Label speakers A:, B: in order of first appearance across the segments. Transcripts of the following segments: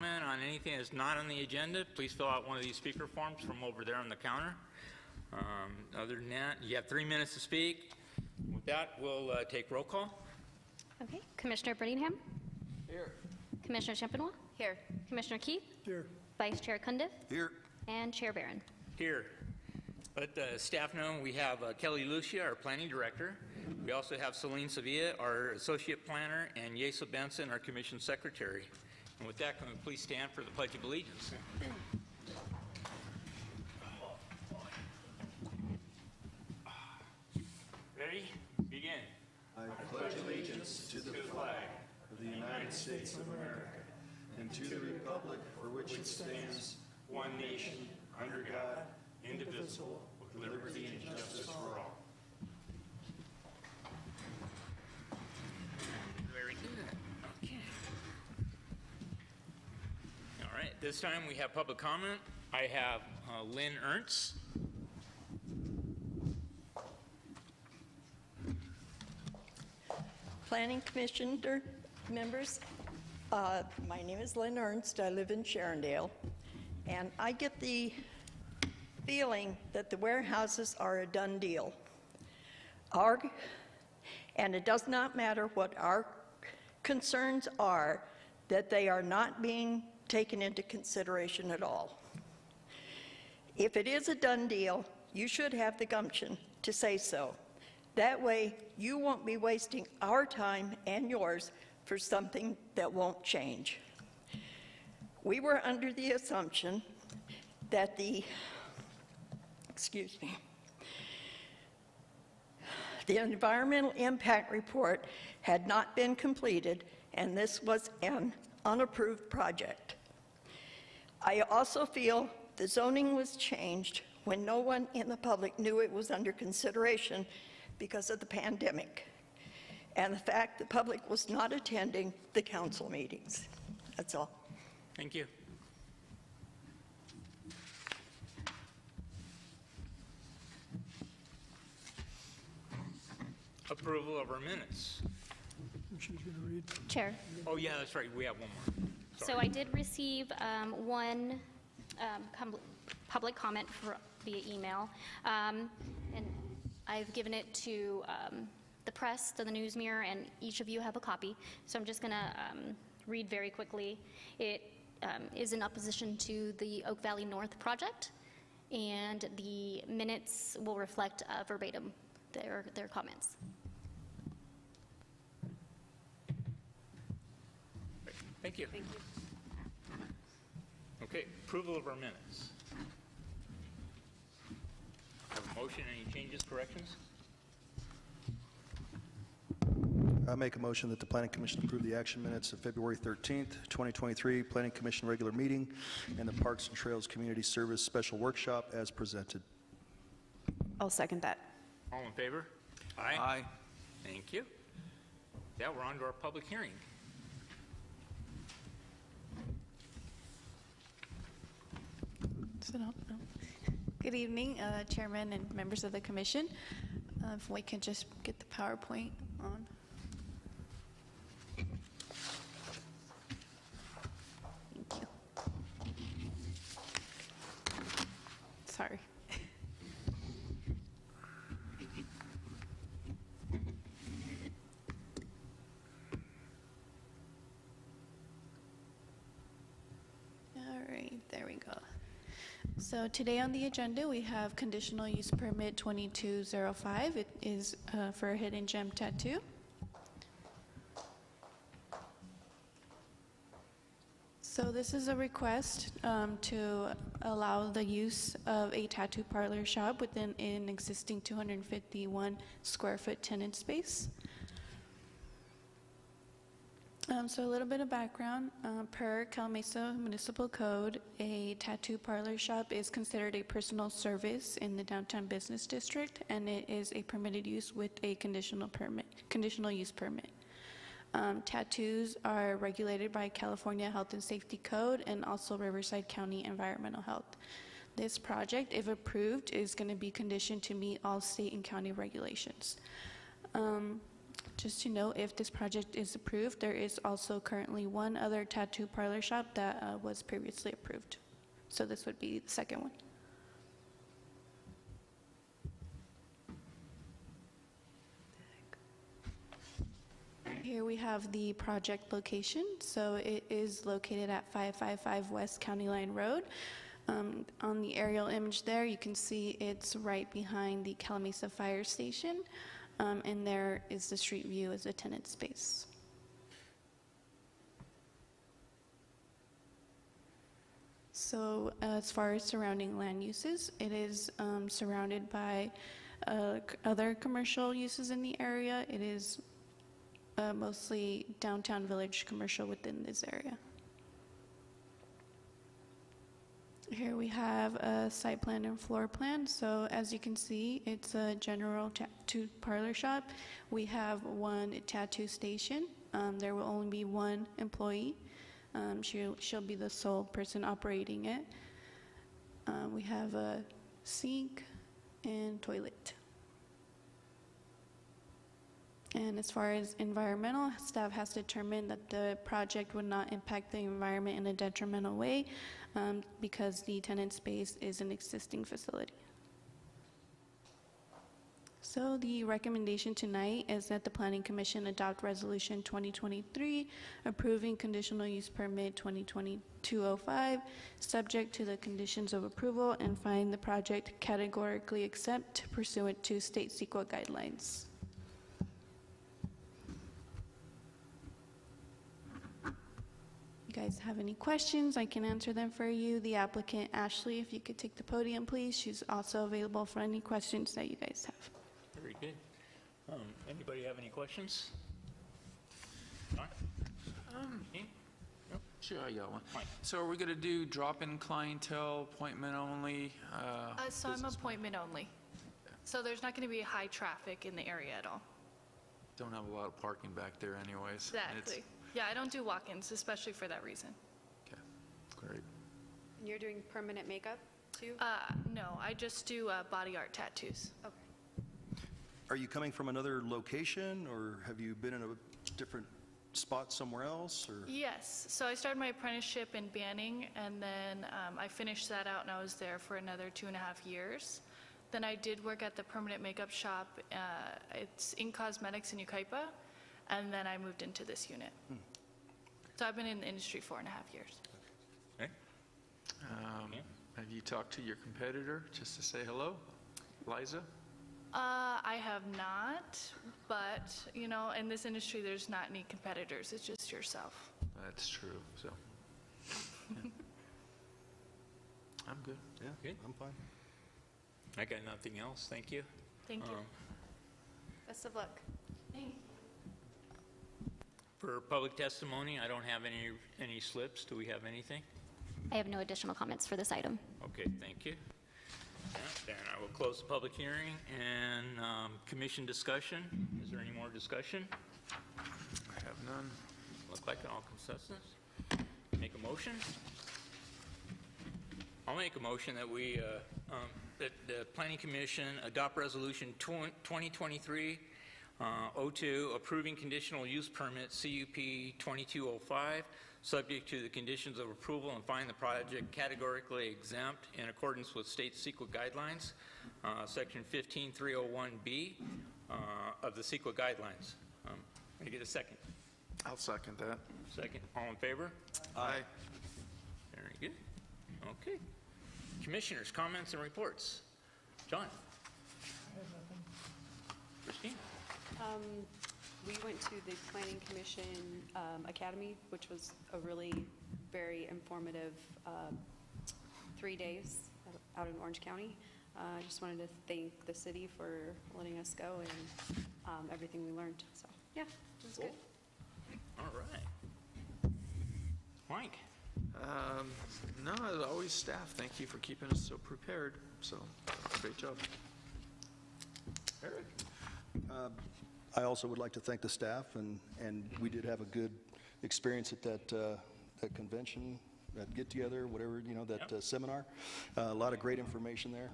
A: On anything that's not on the agenda, please fill out one of these speaker forms from over there on the counter. Other than that, you have 3 minutes to speak. With that, we'll take roll call.
B: Okay. Commissioner Brittingham?
A: Here.
B: Commissioner Champenois?
C: Here.
B: Commissioner Keith?
D: Here.
B: Vice Chair Cundiff?
D: Here.
B: And Chair Barron.
A: Here. Let the staff know we have Kelly Lucia, our planning director. We also have Celine Sevilla, our associate planner, and Yesa Benson, our commission secretary. And with that, can we please stand for the Pledge of Allegiance? Ready? Begin.
D: I pledge allegiance to the flag of the United States of America and to the republic for which it stands, one nation, under God, indivisible, with liberty and justice for all.
A: Very good. Okay. All right. This time we have public comment. I have Lynn Ernst.
E: Planning Commission members, my name is Lynn Ernst. I live in Sharondale, and I get the feeling that the warehouses are a done deal. And it does not matter what our concerns are, that they are not being taken into consideration at all. If it is a done deal, you should have the gumption to say so. That way, you won't be wasting our time and yours for something that won't change. We were under the assumption that the environmental impact report had not been completed, and this was an unapproved project. I also feel the zoning was changed when no one in the public knew it was under consideration because of the pandemic, and the fact the public was not attending the council meetings. That's all.
A: Thank you. Approval of our minutes.
D: She's going to read.
B: Chair.
A: Oh, yeah, that's right. We have one more. Sorry.
B: So I did receive one public comment via email, and I've given it to the press, to the News Mirror, and each of you have a copy. So I'm just going to read very quickly. It is in opposition to the Oak Valley North project, and the minutes will reflect verbatim their comments.
A: Thank you.
C: Thank you.
A: Okay, approval of our minutes. Have a motion, any changes, corrections?
F: I make a motion that the Planning Commission approve the action minutes of February 13th, 2023 Planning Commission regular meeting and the Parks and Trails Community Service Special Workshop as presented.
C: I'll second that.
A: All in favor? Aye. Aye. Thank you. Now we're on to our public hearing.
G: Good evening, Chairman and members of the Commission. If we can just get the PowerPoint on. Thank you. Sorry. All right, there we go. So today on the agenda we have conditional use permit 2205. It is for a hidden gem tattoo. So this is a request to allow the use of a tattoo parlor shop within an existing 251 square foot tenant space. So a little bit of background. Per Cal Mesa Municipal Code, a tattoo parlor shop is considered a personal service in the downtown business district, and it is a permitted use with a conditional use permit. Tattoos are regulated by California Health and Safety Code and also Riverside County Environmental Health. This project, if approved, is going to be conditioned to meet all state and county regulations. Just to note, if this project is approved, there is also currently one other tattoo parlor shop that was previously approved. So this would be the second one. Here we have the project location. So it is located at 555 West County Line Road. On the aerial image there, you can see it's right behind the Calamasa Fire Station, and there is the street view as a tenant space. So as far as surrounding land uses, it is surrounded by other commercial uses in the area. It is mostly downtown village commercial within this area. Here we have a site plan and floor plan. So as you can see, it's a general tattoo parlor shop. We have one tattoo station. There will only be one employee. She'll be the sole person operating it. We have a sink and toilet. And as far as environmental, staff has determined that the project would not impact the environment in a detrimental way because the tenant space is an existing facility. So the recommendation tonight is that the Planning Commission adopt Resolution 2023 approving conditional use permit 2020-205, subject to the conditions of approval, and find the project categorically exempt pursuant to state CEQA guidelines. You guys have any questions, I can answer them for you. The applicant, Ashley, if you could take the podium, please. She's also available for any questions that you guys have.
A: Very good. Anybody have any questions? John? Me? No?
H: Sure, I got one.
A: Mike.
H: So are we going to do drop-in clientele, appointment only?
I: So I'm appointment only. So there's not going to be high traffic in the area at all.
H: Don't have a lot of parking back there anyways. and it's-
I: Exactly. Yeah, I don't do walk-ins, especially for that reason.
H: Okay, great.
C: And you're doing permanent makeup too?
I: No, I just do body art tattoos.
C: Okay.
F: Are you coming from another location, or have you been in a different spot somewhere else, or?
I: Yes, so I started my apprenticeship in Banning, and then I finished that out, and I was there for another 2.5 years. Then I did work at the permanent makeup shop. It's In Cosmetics in Yucaipa, and then I moved into this unit. So I've been in the industry 4.5 years.
A: Okay. Yeah.
H: Have you talked to your competitor just to say hello? Liza?
I: I have not, but, you know, in this industry, there's not any competitors. It's just yourself.
H: That's true, so. yeah. I'm good.
F: Yeah,
A: Good.
F: I'm fine.
A: I got nothing else, thank you.
I: Thank you.
C: Best of luck.
A: For public testimony, I don't have any slips. Do we have anything?
B: I have no additional comments for this item.
A: Okay, thank you. Yeah, then I will close the public hearing and commission discussion. Is there any more discussion?
H: I have none.
A: Look like an all consensus. Make a motion? I'll make a motion that we, that the Planning Commission adopt Resolution 2023-02, approving conditional use permit CUP 2205, subject to the conditions of approval, and find the project categorically exempt in accordance with state CEQA guidelines, section 15301B of the CEQA guidelines. Can I get a second?
H: I'll second that.
A: Second. All in favor?
H: Aye.
A: Very good. Okay. Commissioners, comments and reports. John? Christine?
C: We went to the Planning Commission Academy, which was a really very informative 3 days out in Orange County. I just wanted to thank the city for letting us go and everything we learned. So, yeah, it was good.
A: All right. Mike?
H: No, as always, staff, thank you for keeping us so prepared. So, great job.
A: Eric?
F: I also would like to thank the staff, and we did have a good experience at that convention, that get-together, whatever, that seminar. A lot of great information there,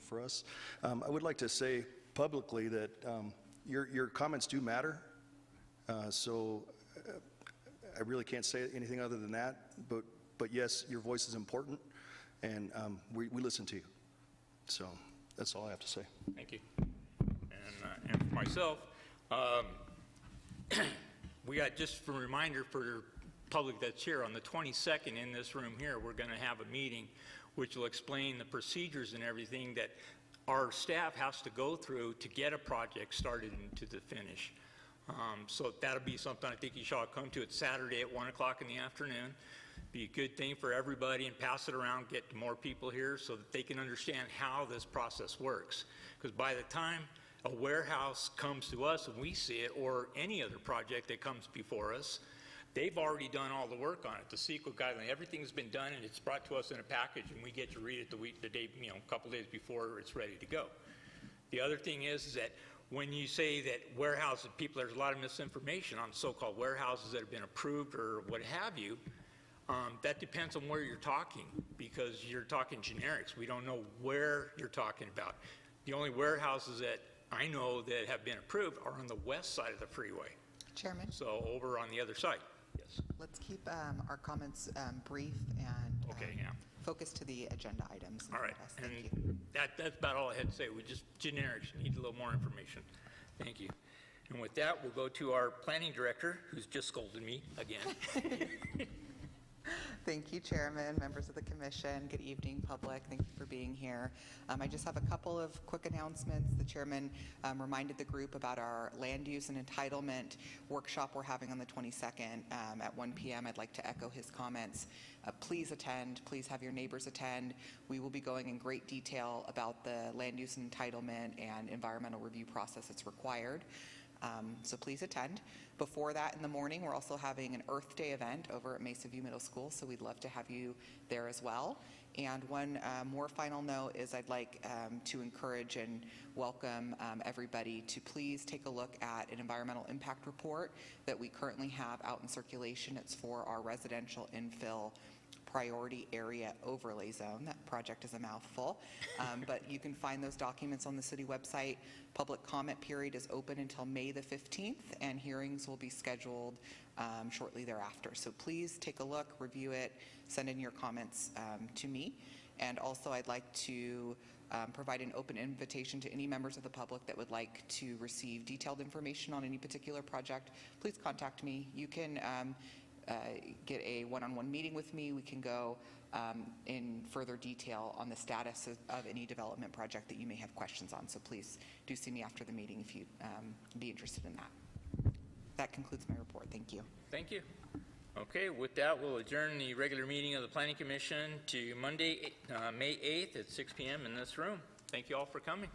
F: for us. I would like to say publicly that your comments do matter, So I really can't say anything other than that, but yes, your voice is important, and we listen to you. So that's all I have to say.
A: Thank you. And for myself, we got, just for a reminder for the public that's here, on the 22nd in this room here, we're going to have a meeting which will explain the procedures and everything that our staff has to go through to get a project started into the finish. So that'll be something I think you should all come to. It's Saturday at 1 o'clock in the afternoon. Be a good thing for everybody, and pass it around, get more people here so that they can understand how this process works. Because by the time a warehouse comes to us and we see it, or any other project that comes before us, they've already done all the work on it. The CEQA guideline, everything's been done, and it's brought to us in a package, and we get to read it the day, a couple days before it's ready to go. The other thing is that when you say that warehouses, there's a lot of misinformation on so-called warehouses that have been approved or what have you. That depends on where you're talking, because you're talking generics. We don't know where you're talking about. The only warehouses that I know that have been approved are on the west side of the freeway.
J: Chairman,
A: So over on the other side. Yes.
J: let's keep our comments brief and
A: Okay, yeah.
J: focus to the agenda items. in
A: All right.
J: front of us. Thank you.
A: And that's about all I had to say. We just generics, need a little more information. Thank you. And with that, we'll go to our planning director, who's just scolded me again.
J: Thank you, Chairman, members of the commission. Good evening, public. Thank you for being here. I just have a couple of quick announcements. The chairman reminded the group about our land use and entitlement workshop we're having on the 22nd at 1 p.m. I'd like to echo his comments. Please attend. Please have your neighbors attend. We will be going in great detail about the land use and entitlement and environmental review process that's required. So please attend. Before that, in the morning, we're also having an Earth Day event over at Mesa View Middle School, so we'd love to have you there as well. And one more final note is I'd like to encourage and welcome everybody to please take a look at an environmental impact report that we currently have out in circulation. It's for our residential infill priority area overlay zone. That project is a mouthful, but you can find those documents on the city website. Public comment period is open until May the 15th, and hearings will be scheduled shortly thereafter. So please take a look, review it, send in your comments to me. And also I'd like to provide an open invitation to any members of the public that would like to receive detailed information on any particular project. Please contact me. You can get a one-on-one meeting with me. We can go in further detail on the status of any development project that you may have questions on. So please do see me after the meeting if you'd be interested in that. That concludes my report. Thank you.
A: Thank you. Okay, with that, we'll adjourn the regular meeting of the Planning Commission to Monday, May 8th at 6 p.m. in this room. Thank you all for coming.